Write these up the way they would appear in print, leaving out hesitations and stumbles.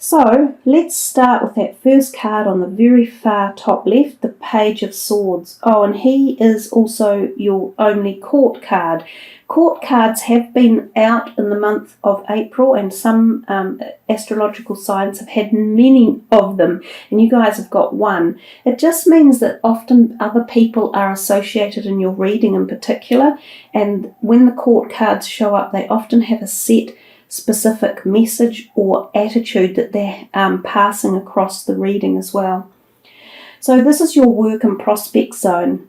So let's start with that first card on the very far top left, the Page of Swords. Oh, and he is also your only court card. Court cards have been out in the month of April, and some astrological signs have had many of them, and you guys have got one. It just means that often other people are associated in your reading in particular, and when the court cards show up, they often have a set specific message or attitude that they're passing across the reading as well. So this is your work and prospect zone,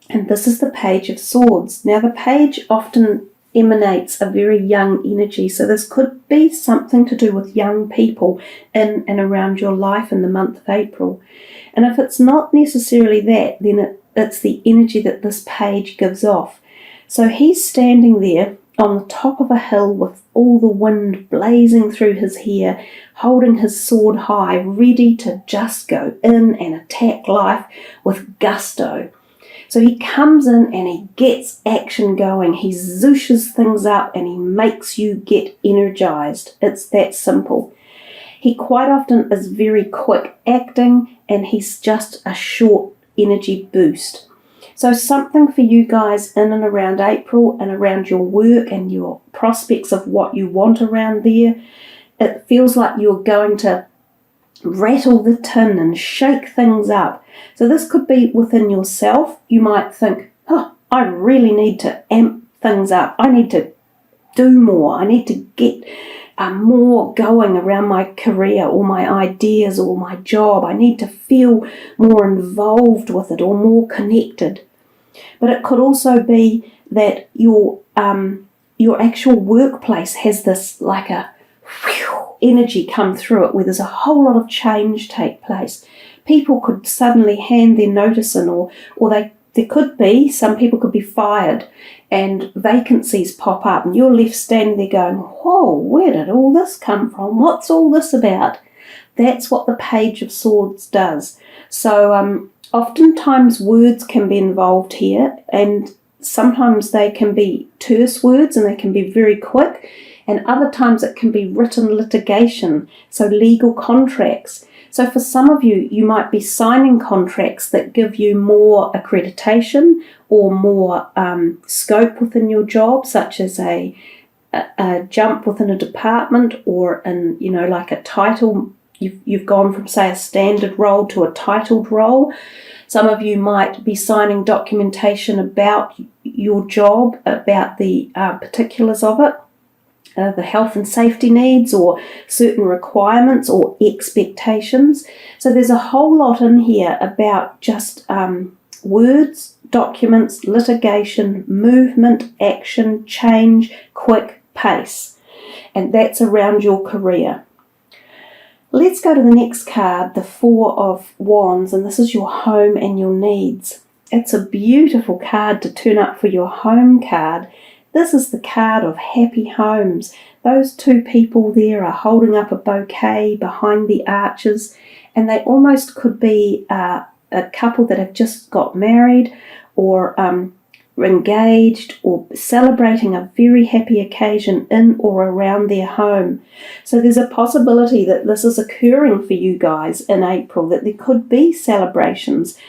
and this is the Page of Swords. Now the page often emanates a very young energy, so this could be something to do with young people in and around your life in the month of April. And if it's not necessarily that, then it's the energy that this page gives off. So he's standing there on the top of a hill with all the wind blazing through his hair, holding his sword high, ready to just go in and attack life with gusto. So he comes in and he gets action going. He zooshes things up and he makes you get energized. It's that simple. He quite often is very quick acting, and he's just a short energy boost. So something for you guys in and around April and around your work and your prospects of what you want around there. It feels like you're going to rattle the tin and shake things up. So this could be within yourself. You might think, oh, I really need to amp things up. I need to do more. I need to get more going around my career or my ideas or my job. I need to feel more involved with it or more connected. But it could also be that your actual workplace has this like a energy come through it where there's a whole lot of change take place. People could suddenly hand their notice in, or there could be, some people could be fired and vacancies pop up and you're left standing there going, whoa, where did all this come from? What's all this about? That's what the Page of Swords does. So oftentimes words can be involved here, and sometimes they can be terse words and they can be very quick, and other times it can be written litigation, so legal contracts. So for some of you, you might be signing contracts that give you more accreditation or more scope within your job, such as a jump within a department, or like a title. You've gone from, say, a standard role to a titled role. Some of you might be signing documentation about your job, about the particulars of it, the health and safety needs or certain requirements or expectations. So there's a whole lot in here about just words, documents, litigation, movement, action, change, quick pace. And that's around your career. Let's go to the next card, the Four of Wands, and this is your home and your needs. It's a beautiful card to turn up for your home card. This is the card of happy homes. Those two people there are holding up a bouquet behind the arches, and they almost could be a couple that have just got married or engaged or celebrating a very happy occasion in or around their home. So there's a possibility that this is occurring for you guys in April, that there could be celebrations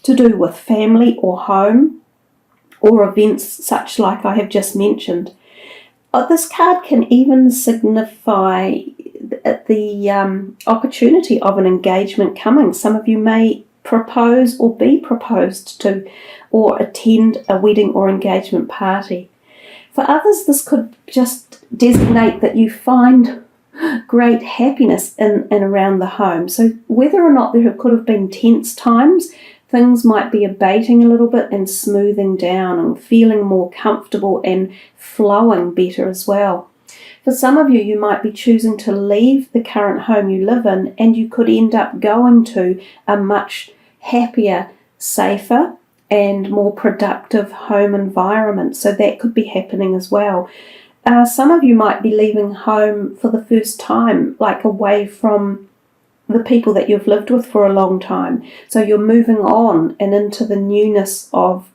to do with family or home, or events such like I have just mentioned. This card can even signify the opportunity of an engagement coming. Some of you may propose or be proposed to, or attend a wedding or engagement party. For others, this could just designate that you find great happiness in and around the home. So whether or not there could have been tense times, things might be abating a little bit and smoothing down and feeling more comfortable and flowing better as well. For some of you, you might be choosing to leave the current home you live in, and you could end up going to a much happier, safer, and more productive home environment. So that could be happening as well. Some of you might be leaving home for the first time, like away from the people that you've lived with for a long time. So you're moving on and into the newness of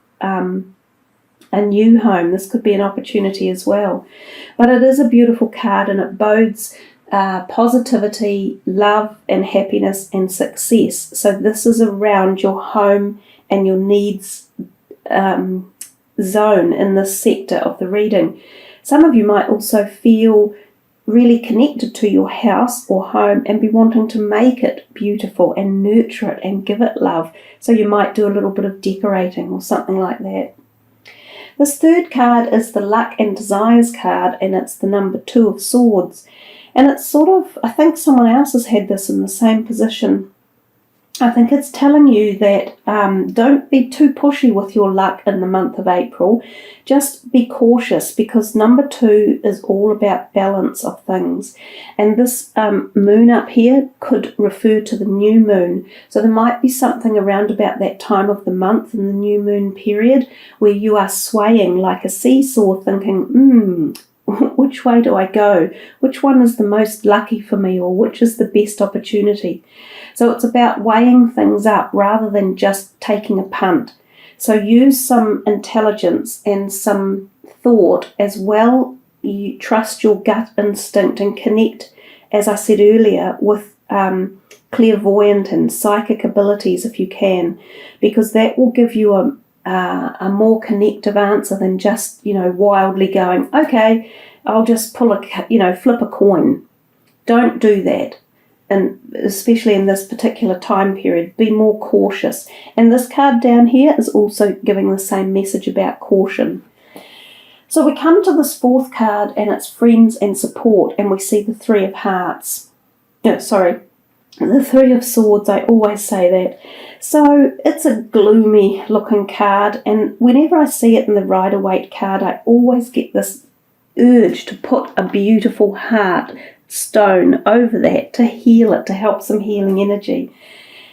a new home. This could be an opportunity as well. But it is a beautiful card, and it bodes positivity, love and happiness and success. So this is around your home and your needs zone in this sector of the reading. Some of you might also feel really connected to your house or home and be wanting to make it beautiful and nurture it and give it love. So you might do a little bit of decorating or something like that. This third card is the Luck and Desires card, and it's the number 2 of Swords. And it's sort of, I think someone else has had this in the same position. I think it's telling you that don't be too pushy with your luck in the month of April. Just be cautious, because number 2 is all about balance of things. And this moon up here could refer to the new moon. So there might be something around about that time of the month in the new moon period where you are swaying like a seesaw, thinking, which way do I go? Which one is the most lucky for me, or which is the best opportunity? So it's about weighing things up rather than just taking a punt. So use some intelligence and some thought as well. You trust your gut instinct and connect, as I said earlier, with clairvoyant and psychic abilities if you can, because that will give you a more connective answer than just, wildly going, okay, I'll just flip a coin. Don't do that. And especially in this particular time period, be more cautious. And this card down here is also giving the same message about caution. So we come to this 4th card, and it's friends and support, and we see the 3 of hearts. No, sorry, the 3 of swords, I always say that. So it's a gloomy looking card, and whenever I see it in the Rider-Waite card, I always get this urge to put a beautiful heart stone over that to heal it, to help some healing energy.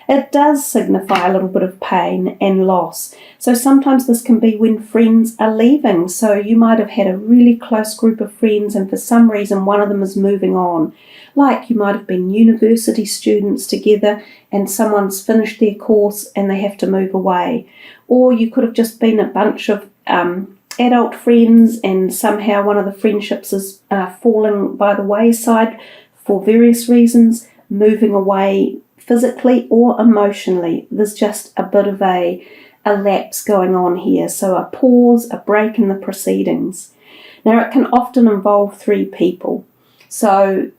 It does signify a little bit of pain and loss. So sometimes this can be when friends are leaving. So you might have had a really close group of friends, and for some reason one of them is moving on. Like you might have been university students together and someone's finished their course and they have to move away. Or you could have just been a bunch of adult friends, and somehow one of the friendships is falling by the wayside for various reasons, moving away physically or emotionally. There's just a bit of a lapse going on here. So a pause, a break in the proceedings. Now it can often involve 3 people. So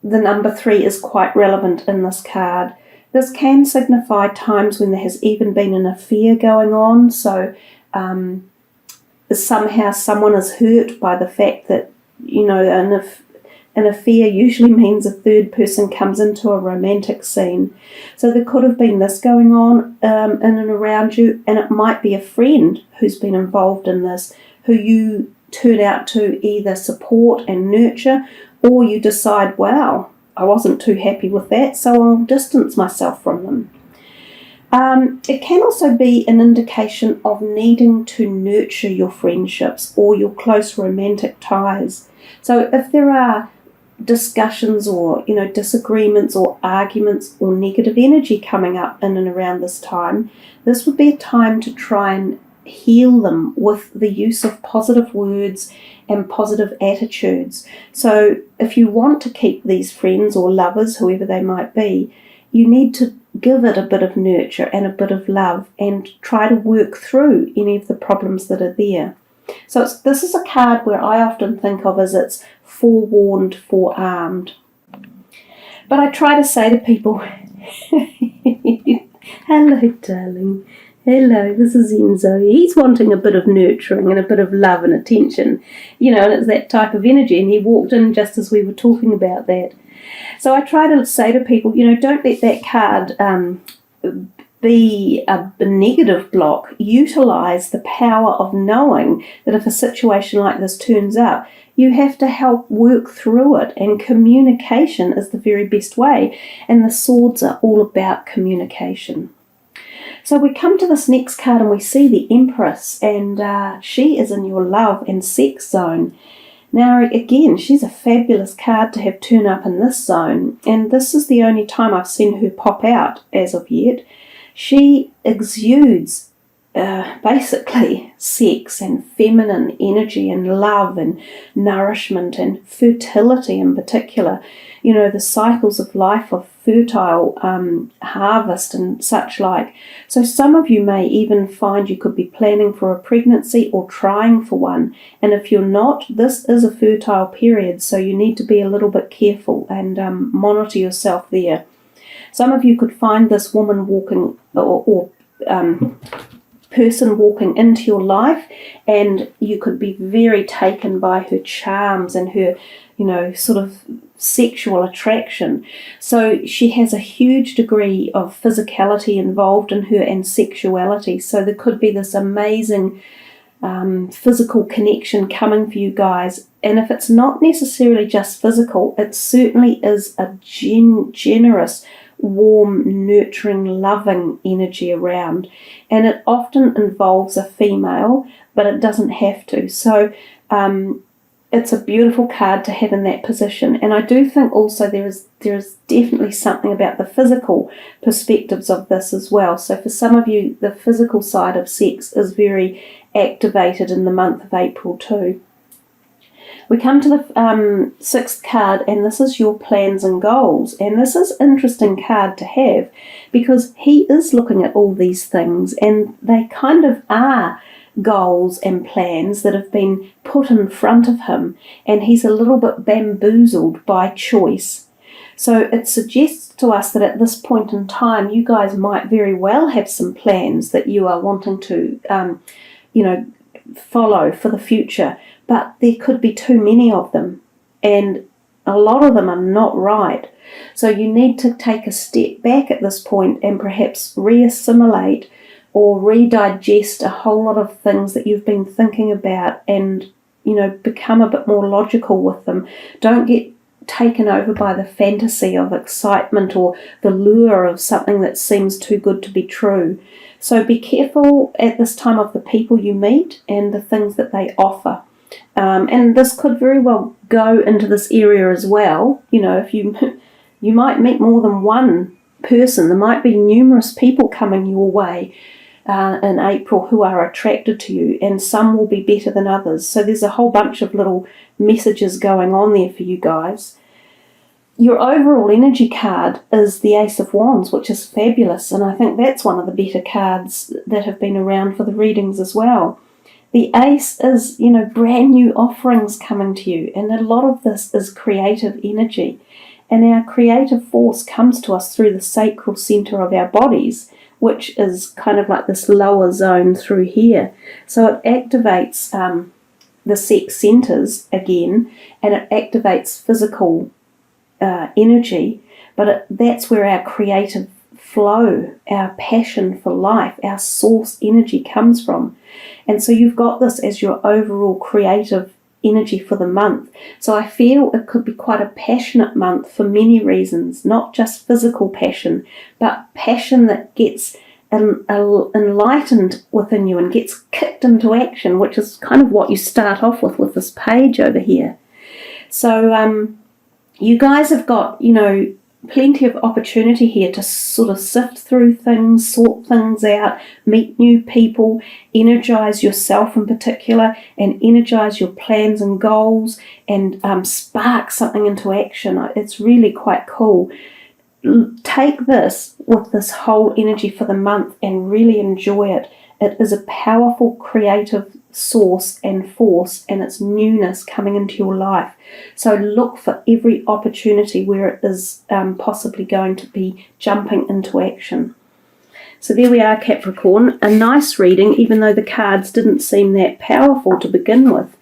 the number 3 is quite relevant in this card. This can signify times when there has even been an affair going on. So somehow someone is hurt by the fact that, an affair usually means a third person comes into a romantic scene. So there could have been this going on in and around you, and it might be a friend who's been involved in this, who you turn out to either support and nurture, or you decide, wow, I wasn't too happy with that, so I'll distance myself from them. It can also be an indication of needing to nurture your friendships or your close romantic ties. So if there are discussions or disagreements or arguments or negative energy coming up in and around this time, this would be a time to try and heal them with the use of positive words and positive attitudes. So if you want to keep these friends or lovers, whoever they might be, you need to give it a bit of nurture and a bit of love and try to work through any of the problems that are there. So this is a card where I often think of as it's forewarned, forearmed. But I try to say to people, hello darling, hello, this is Enzo. He's wanting a bit of nurturing and a bit of love and attention, and it's that type of energy, and he walked in just as we were talking about that. So I try to say to people, don't let that card be a negative block. Utilize the power of knowing that if a situation like this turns up, you have to help work through it, and communication is the very best way, and the swords are all about communication. So we come to this next card and we see the Empress, and she is in your love and sex zone. Now again, she's a fabulous card to have turn up in this zone, and this is the only time I've seen her pop out as of yet. She exudes basically sex and feminine energy and love and nourishment and fertility in particular. You know, the cycles of life of fertile harvest and such like. So some of you may even find you could be planning for a pregnancy or trying for one. And if you're not, this is a fertile period, so you need to be a little bit careful and monitor yourself there. Some of you could find this woman walking or person walking into your life, and you could be very taken by her charms and her, you know, sort of sexual attraction. So she has a huge degree of physicality involved in her and sexuality. So there could be this amazing physical connection coming for you guys. And if it's not necessarily just physical, it certainly is a generous, warm, nurturing, loving energy around. And it often involves a female, but it doesn't have to. So it's a beautiful card to have in that position. And I do think also there is definitely something about the physical perspectives of this as well. So for some of you, the physical side of sex is very activated in the month of April too. We come to the sixth card, and this is your plans and goals. And this is an interesting card to have because he is looking at all these things, and they kind of are goals and plans that have been put in front of him, and he's a little bit bamboozled by choice. So it suggests to us that at this point in time, you guys might very well have some plans that you are wanting to, follow for the future, but there could be too many of them, and a lot of them are not right. So you need to take a step back at this point and perhaps reassimilate or redigest a whole lot of things that you've been thinking about and, become a bit more logical with them. Don't get taken over by the fantasy of excitement or the lure of something that seems too good to be true. So be careful at this time of the people you meet and the things that they offer. And this could very well go into this area as well. If you might meet more than one person. There might be numerous people coming your way in April who are attracted to you, and some will be better than others. So there's a whole bunch of little messages going on there for you guys. Your overall energy card is the Ace of Wands, which is fabulous, and I think that's one of the better cards that have been around for the readings as well. The Ace is, brand new offerings coming to you, and a lot of this is creative energy. And our creative force comes to us through the sacral center of our bodies, which is kind of like this lower zone through here. So it activates the sex centers again, and it activates physical energy, but that's where our creative flow, our passion for life, our source energy comes from. And so you've got this as your overall creative energy for the month. So I feel it could be quite a passionate month for many reasons, not just physical passion, but passion that gets enlightened within you and gets kicked into action, which is kind of what you start off with this page over here. So you guys have got, plenty of opportunity here to sort of sift through things, sort things out, meet new people, energize yourself in particular, and energize your plans and goals, and spark something into action. It's really quite cool. Take this with this whole energy for the month and really enjoy it. It is a powerful creative source and force, and it's newness coming into your life. So look for every opportunity where it is possibly going to be jumping into action. So there we are, Capricorn. A nice reading, even though the cards didn't seem that powerful to begin with.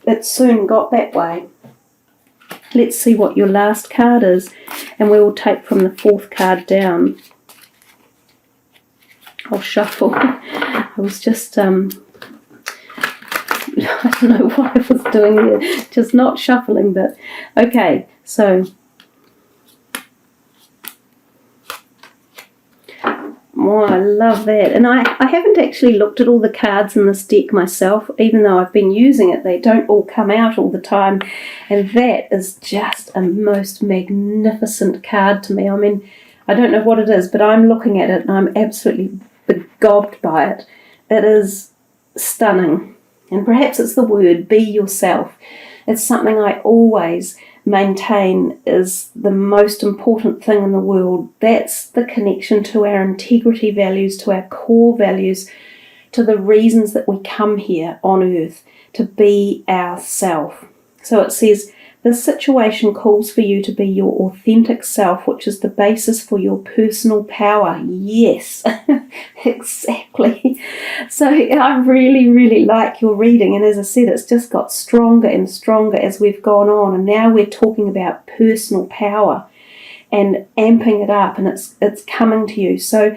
It soon got that way. Let's see what your last card is, and we will take from the fourth card down. I'll shuffle. I was just, I don't know what I was doing here, just not shuffling, but okay, so, oh, I love that. And I haven't actually looked at all the cards in this deck myself, even though I've been using it. They don't all come out all the time, and that is just a most magnificent card to me. I mean, I don't know what it is, but I'm looking at it and I'm absolutely begobbed by it. It is stunning. And perhaps it's the word, be yourself. It's something I always maintain is the most important thing in the world. That's the connection to our integrity values, to our core values, to the reasons that we come here on earth, to be ourself. So it says, this situation calls for you to be your authentic self, which is the basis for your personal power. Yes, exactly. So I really, really like your reading. And as I said, it's just got stronger and stronger as we've gone on. And now we're talking about personal power and amping it up, and it's coming to you. So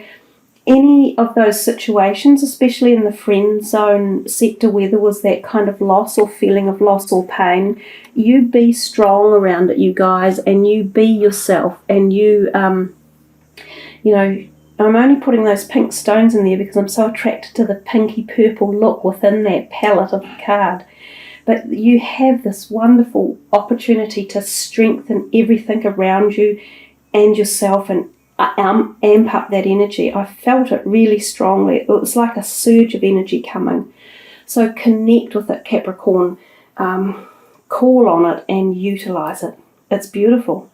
any of those situations, especially in the friend zone sector where there was that kind of loss or feeling of loss or pain, you be strong around it, you guys, and you be yourself. And you, you know, I'm only putting those pink stones in there because I'm so attracted to the pinky purple look within that palette of the card. But you have this wonderful opportunity to strengthen everything around you and yourself, and amp up that energy. I felt it really strongly. It was like a surge of energy coming. So connect with it, Capricorn. Call on it and utilize it. It's beautiful.